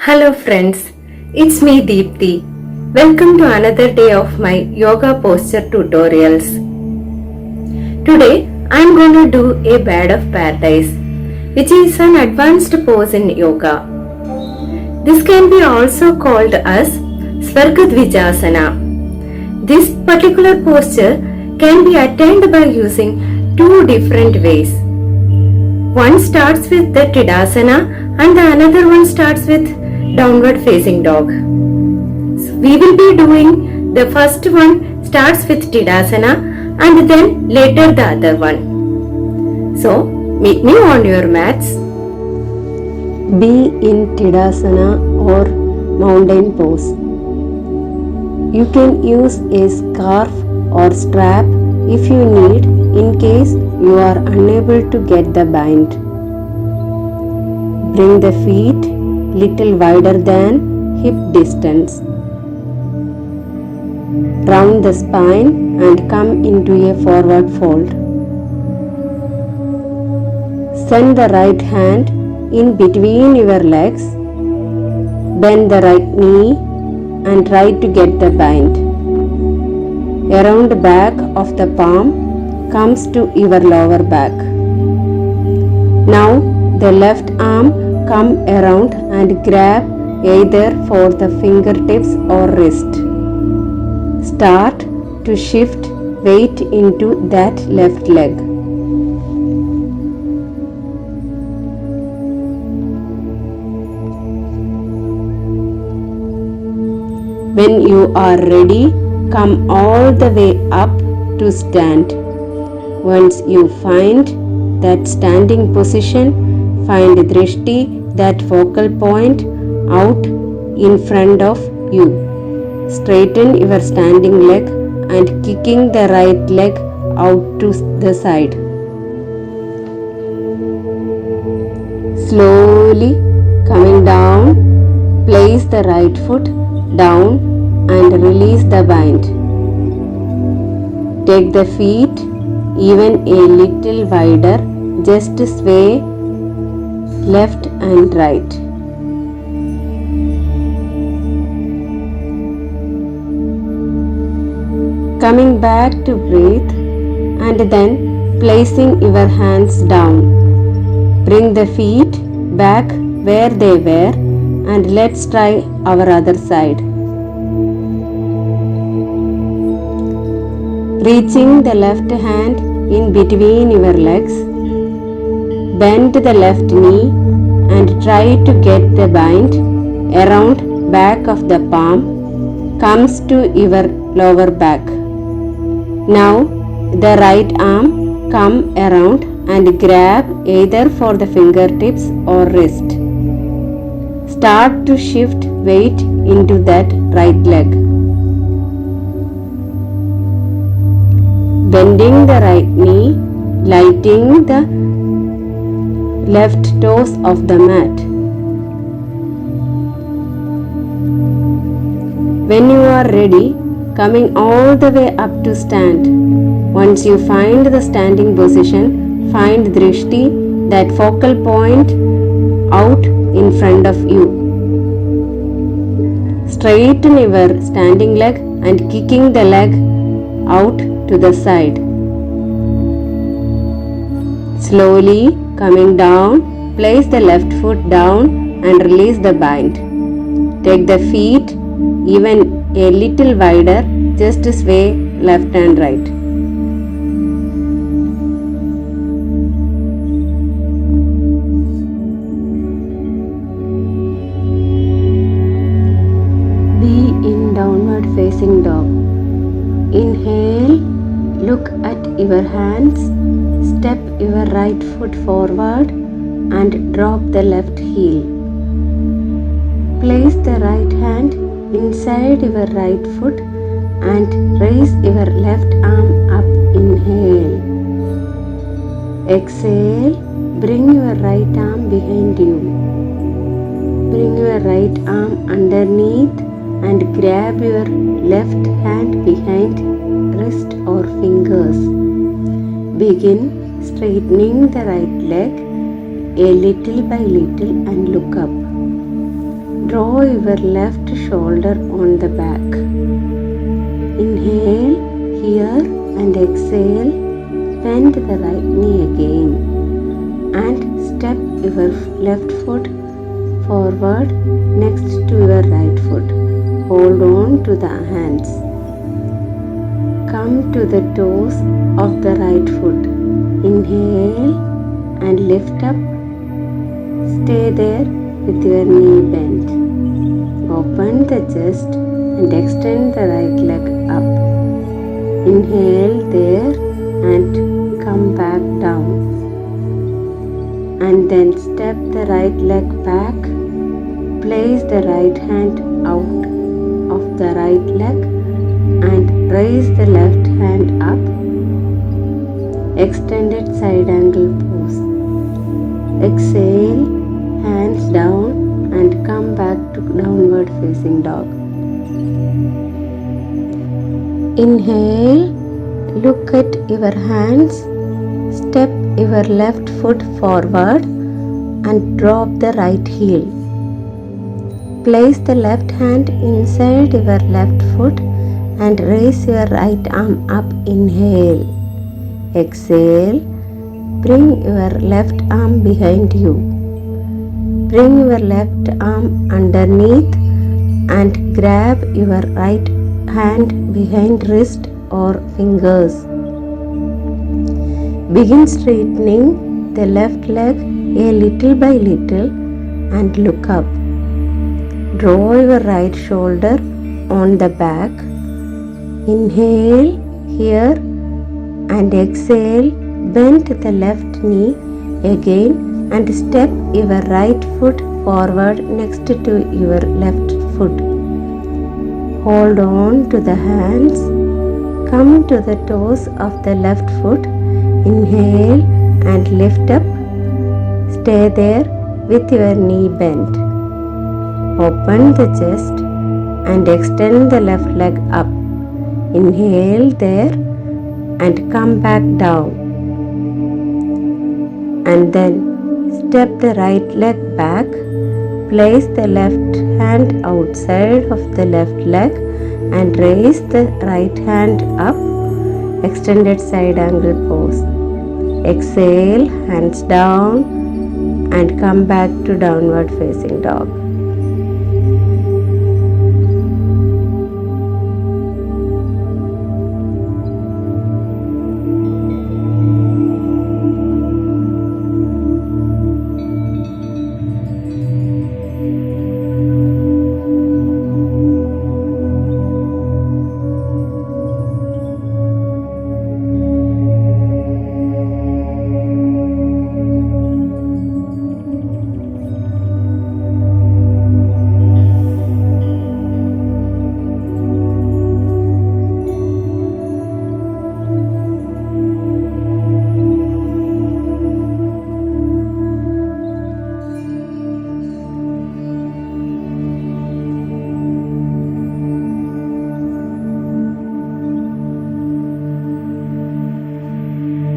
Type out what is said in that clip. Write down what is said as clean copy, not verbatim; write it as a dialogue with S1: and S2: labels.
S1: Hello friends, it's me Deepthi. Welcome to another day of my yoga posture tutorials. Today I am going to do a bed of paradise, which is an advanced pose in yoga. This can be also called as Swargadvijasana. This particular posture can be attained by using two different ways. One starts with the Tridasana and the another one starts with downward facing dog. So we will be doing the first one starts with Tridasana and then later the other one. So meet me on your mats.
S2: Be in Tridasana or mountain pose. You can use a scarf or strap if you need in case you are unable to get the bind. Bring the feet little wider than hip distance. Round the spine and come into a forward fold. Send the right hand in between your legs. Bend the right knee and try to get the bind. Around the back of the palm comes to your lower back. Now the left arm come around and grab either for the fingertips or wrist. Start to shift weight into that left leg. When you are ready, come all the way up to stand. Once you find that standing position, find Drishti, that focal point, out in front of you. Straighten your standing leg and kicking the right leg out to the side. Slowly coming down, place the right foot down and release the bind. Take the feet even a little wider, just sway left and right. Coming back to breathe and then placing your hands down. Bring the feet back where they were and let's try our other side. Reaching the left hand in between your legs. Bend the left knee and try to get the bind around back of the palm comes to your lower back. Now the right arm come around and grab either for the fingertips or wrist. Start to shift weight into that right leg. Bending the right knee, lighting the left toes of the mat. When you are ready, coming all the way up to stand. Once you find the standing position, find Drishti, that focal point, out in front of you. Straighten your standing leg and kicking the leg out to the side. Slowly coming down, place the left foot down and release the bind. Take the feet even a little wider, just sway left and right. Be in downward facing dog. Inhale, look at your hands, step your right foot forward and drop the left heel. Place the right hand inside your right foot and raise your left arm up. Inhale. Exhale, bring your right arm behind you. Bring your right arm underneath and grab your left hand behind wrist or fingers. Begin straightening the right leg a little by little and look up. Draw your left shoulder on the back. Inhale here and exhale. Bend the right knee again and step your left foot forward next to your right foot. Hold on to the hands. Come to the toes of the right foot. Inhale and lift up. Stay there with your knee bent. Open the chest and extend the right leg up. Inhale there and come back down. And then step the right leg back. Place the right hand out of the right leg and raise the left hand up. Extended side angle pose. Exhale, hands down and come back to downward facing dog. Inhale, look at your hands, step your left foot forward and drop the right heel. Place the left hand inside your left foot and raise your right arm up. Inhale. Exhale. Bring your left arm behind you. Bring your left arm underneath and grab your right hand behind wrist or fingers. Begin straightening the left leg a little by little and look up. Draw your right shoulder on the back. Inhale here and exhale. Bend the left knee again and step your right foot forward next to your left foot. Hold on to the hands. Come to the toes of the left foot. Inhale and lift up. Stay there with your knee bent. Open the chest and extend the left leg up. Inhale there and come back down. And then step the right leg back. Place the left hand outside of the left leg and raise the right hand up. Extended side angle pose. Exhale, hands down and come back to downward facing dog.